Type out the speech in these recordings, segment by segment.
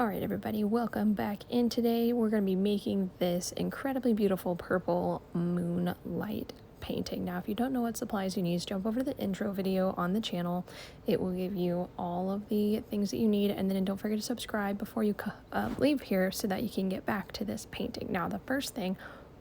Alright everybody, welcome back, and today we're going to be making this incredibly beautiful purple moonlight painting. Now if you don't know what supplies you need, just jump over to the intro video on the channel. It will give you all of the things that you need, and then don't forget to subscribe before you leave here so that you can get back to this painting. Now the first thing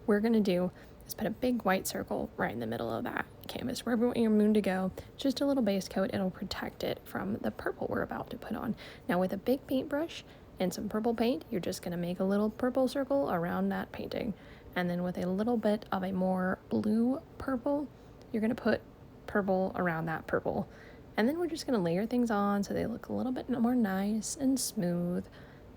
we're going to do is put a big white circle right in the middle of that canvas, wherever you want your moon to go. Just a little base coat, it'll protect it from the purple we're about to put on. Now with a big paintbrush and some purple paint, you're just going to make a little purple circle around that painting. And then with a little bit of a more blue purple, you're going to put purple around that purple. And then we're just going to layer things on so they look a little bit more nice and smooth.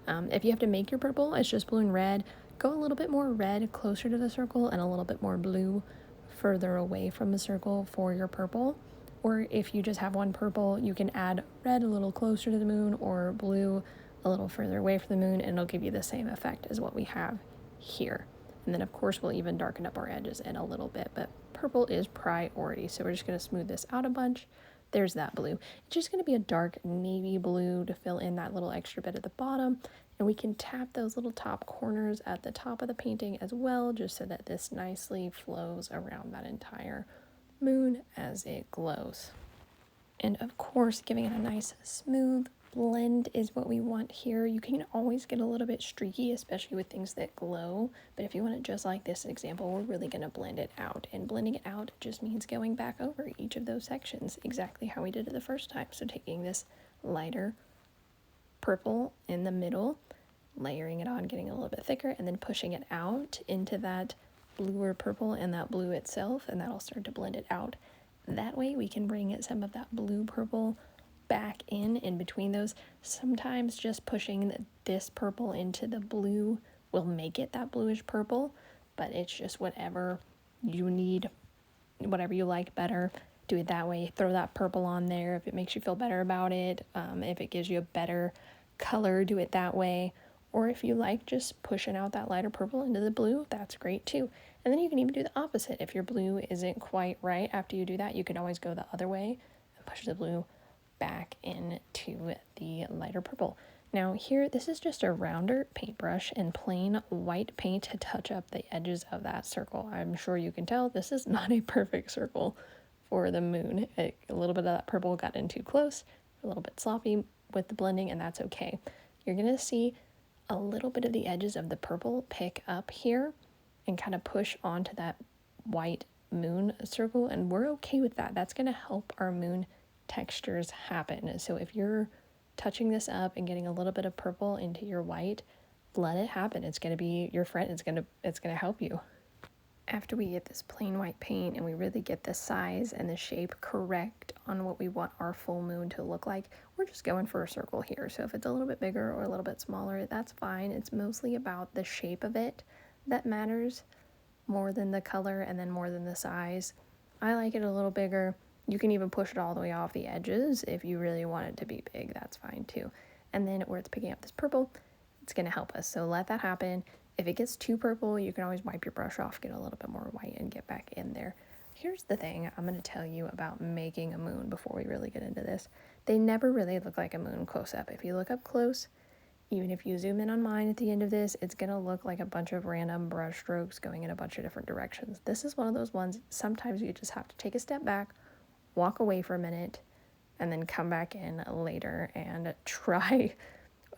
If you have to make your purple, it's just blue and red. Go a little bit more red closer to the circle and a little bit more blue further away from the circle for your purple. Or if you just have one purple, you can add red a little closer to the moon or blue a little further away from the moon, and it'll give you the same effect as what we have here. And then of course we'll even darken up our edges in a little bit, but purple is priority. So we're just going to smooth this out a bunch. There's that blue. It's just going to be a dark navy blue to fill in that little extra bit at the bottom. And we can tap those little top corners at the top of the painting as well, just so that this nicely flows around that entire moon as it glows. And of course, giving it a nice smooth blend is what we want here. You can always get a little bit streaky, especially with things that glow, but if you want it just like this example, we're really going to blend it out, and blending it out just means going back over each of those sections exactly how we did it the first time. So taking this lighter purple in the middle, layering it on, getting a little bit thicker, and then pushing it out into that bluer purple and that blue itself, and that'll start to blend it out. That way we can bring some of that blue purple back in between those. Sometimes just pushing this purple into the blue will make it that bluish purple, but it's just whatever you need, whatever you like better. Do it that way. Throw that purple on there if it makes you feel better about it. If it gives you a better color, do it that way. Or if you like just pushing out that lighter purple into the blue, that's great too. And then you can even do the opposite. If your blue isn't quite right after you do that, you can always go the other way and push the blue back into the lighter purple. Now here, this is just a rounder paintbrush and plain white paint to touch up the edges of that circle. I'm sure you can tell this is not a perfect circle for the moon. A little bit of that purple got in too close, a little bit sloppy with the blending, and that's okay. You're gonna see a little bit of the edges of the purple pick up here and kind of push onto that white moon circle, and we're okay with that. That's gonna help our moon textures happen. So if you're touching this up and getting a little bit of purple into your white, let it happen. It's going to be your friend. It's going to help you. After we get this plain white paint and we really get the size and the shape correct on what we want our full moon to look like, we're just going for a circle here. So if it's a little bit bigger or a little bit smaller, that's fine. It's mostly about the shape of it that matters more than the color and then more than the size. I like it a little bigger. You can even push it all the way off the edges if you really want it to be big, that's fine too. And then where it's picking up this purple, it's going to help us. So let that happen. If it gets too purple, you can always wipe your brush off, get a little bit more white, and get back in there. Here's the thing I'm going to tell you about making a moon before we really get into this. They never really look like a moon close up. If you look up close, even if you zoom in on mine at the end of this, it's going to look like a bunch of random brush strokes going in a bunch of different directions. This is one of those ones, sometimes you just have to take a step back, walk away for a minute, and then come back in later and try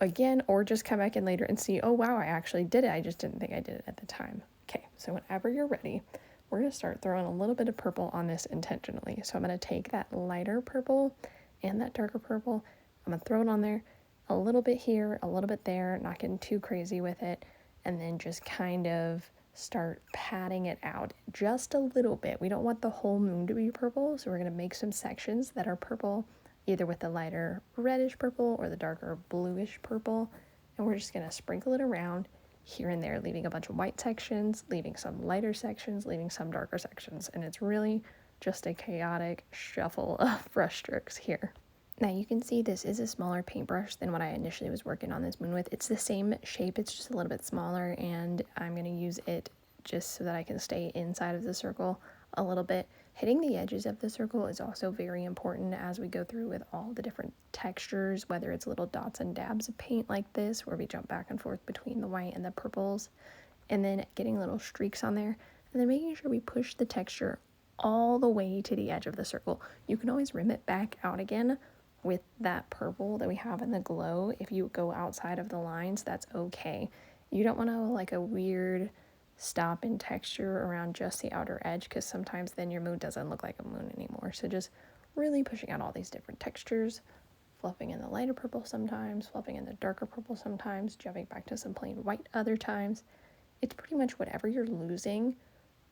again, or just come back in later and see, oh wow, I actually did it. I just didn't think I did it at the time. Okay, so whenever you're ready, we're going to start throwing a little bit of purple on this intentionally. So I'm going to take that lighter purple and that darker purple. I'm going to throw it on there, a little bit here, a little bit there, not getting too crazy with it, and then just kind of start patting it out just a little bit. We don't want the whole moon to be purple, so we're going to make some sections that are purple, either with the lighter reddish purple or the darker bluish purple, and we're just going to sprinkle it around here and there, leaving a bunch of white sections, leaving some lighter sections, leaving some darker sections, and it's really just a chaotic shuffle of brush strokes here. Now you can see this is a smaller paintbrush than what I initially was working on this moon with. It's the same shape, it's just a little bit smaller, and I'm going to use it just so that I can stay inside of the circle a little bit. Hitting the edges of the circle is also very important as we go through with all the different textures, whether it's little dots and dabs of paint like this, where we jump back and forth between the white and the purples, and then getting little streaks on there, and then making sure we push the texture all the way to the edge of the circle. You can always rim it back out again with that purple that we have in the glow. If you go outside of the lines, that's okay. You don't want to like a weird stop in texture around just the outer edge, because sometimes then your moon doesn't look like a moon anymore. So just really pushing out all these different textures, fluffing in the lighter purple sometimes, fluffing in the darker purple sometimes, jumping back to some plain white other times. It's pretty much whatever you're losing,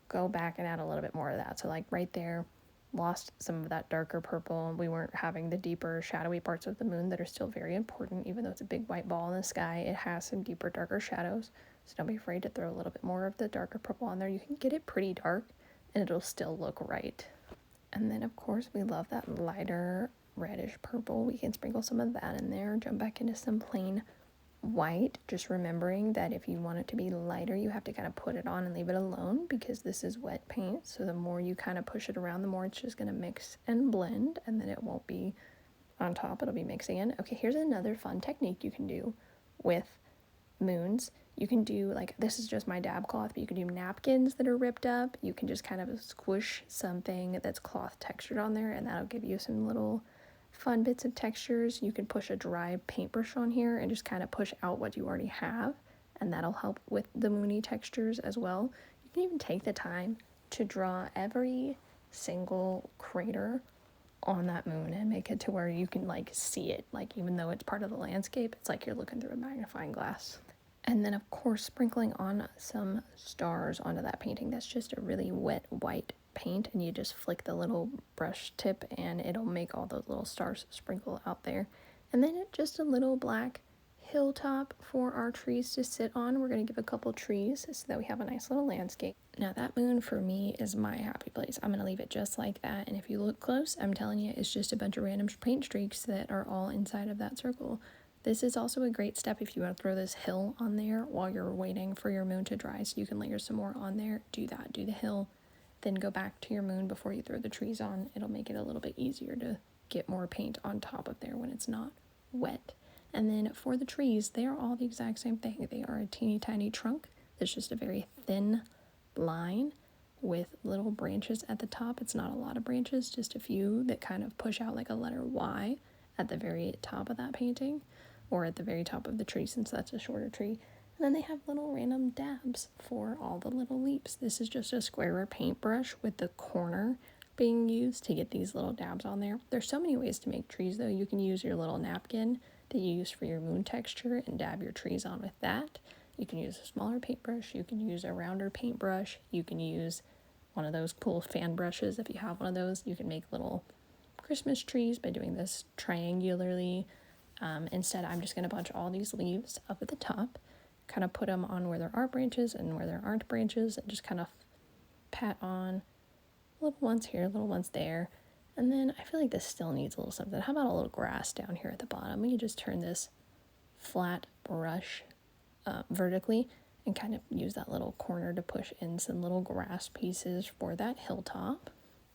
go back and add a little bit more of that. So like right there, lost some of that darker purple. We weren't having the deeper shadowy parts of the moon that are still very important. Even though it's a big white ball in the sky, it has some deeper, darker shadows. So don't be afraid to throw a little bit more of the darker purple on there. You can get it pretty dark and it'll still look right. And then of course we love that lighter reddish purple. We can sprinkle some of that in there, jump back into some plain white, just remembering that if you want it to be lighter, you have to kind of put it on and leave it alone, because this is wet paint. So the more you kind of push it around, the more it's just going to mix and blend, and then it won't be on top, it'll be mixing in. Okay, here's another fun technique you can do with moons. You can do, like, this is just my dab cloth, but you can do napkins that are ripped up. You can just kind of squish something that's cloth textured on there, and that'll give you some little fun bits of textures. You can push a dry paintbrush on here and just kind of push out what you already have, and that'll help with the moony textures as well. You can even take the time to draw every single crater on that moon and make it to where you can like see it, like even though it's part of the landscape, it's like you're looking through a magnifying glass. And then of course sprinkling on some stars onto that painting. That's just a really wet white paint, and you just flick the little brush tip and it'll make all those little stars sprinkle out there. And then just a little black hilltop for our trees to sit on. We're going to give a couple trees so that we have a nice little landscape. Now that moon for me is my happy place. I'm going to leave it just like that, and if you look close, I'm telling you, it's just a bunch of random paint streaks that are all inside of that circle. This is also a great step if you want to throw this hill on there while you're waiting for your moon to dry, so you can layer some more on there. Do that, do the hill, then go back to your moon before you throw the trees on. It'll make it a little bit easier to get more paint on top of there when it's not wet. And then for the trees, they are all the exact same thing. They are a teeny tiny trunk. There's just a very thin line with little branches at the top. It's not a lot of branches, just a few that kind of push out like a letter Y at the very top of that painting, or at the very top of the tree, since that's a shorter tree. And then they have little random dabs for all the little leaves. This is just a squarer paintbrush with the corner being used to get these little dabs on there. There's so many ways to make trees though. You can use your little napkin that you use for your moon texture and dab your trees on with that. You can use a smaller paintbrush. You can use a rounder paintbrush. You can use one of those cool fan brushes. If you have one of those, you can make little Christmas trees by doing this triangularly. Instead, I'm just going to bunch all these leaves up at the top, kind of put them on where there are branches and where there aren't branches, and just kind of pat on little ones here, little ones there. And then I feel like this still needs a little something. How about a little grass down here at the bottom? We can just turn this flat brush vertically and kind of use that little corner to push in some little grass pieces for that hilltop.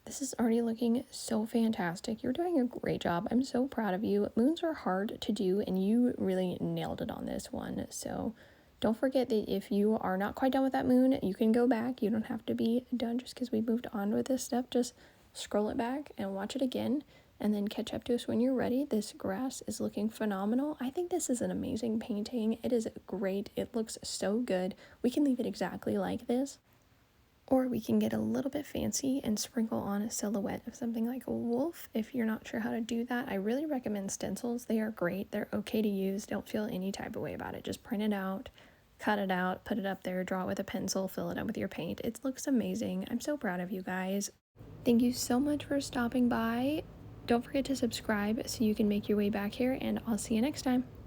This is already looking so fantastic. You're doing a great job. I'm so proud of you. Moons are hard to do, and you really nailed it on this one. So don't forget that if you are not quite done with that moon, you can go back. You don't have to be done just because we moved on with this stuff. Just scroll it back and watch it again, and then catch up to us when you're ready. This grass is looking phenomenal. I think this is an amazing painting. It is great. It looks so good. We can leave it exactly like this, or we can get a little bit fancy and sprinkle on a silhouette of something like a wolf. If you're not sure how to do that, I really recommend stencils. They are great. They're okay to use. Don't feel any type of way about it. Just print it out, cut it out, put it up there, draw it with a pencil, fill it up with your paint. It looks amazing. I'm so proud of you guys. Thank you so much for stopping by. Don't forget to subscribe so you can make your way back here, and I'll see you next time.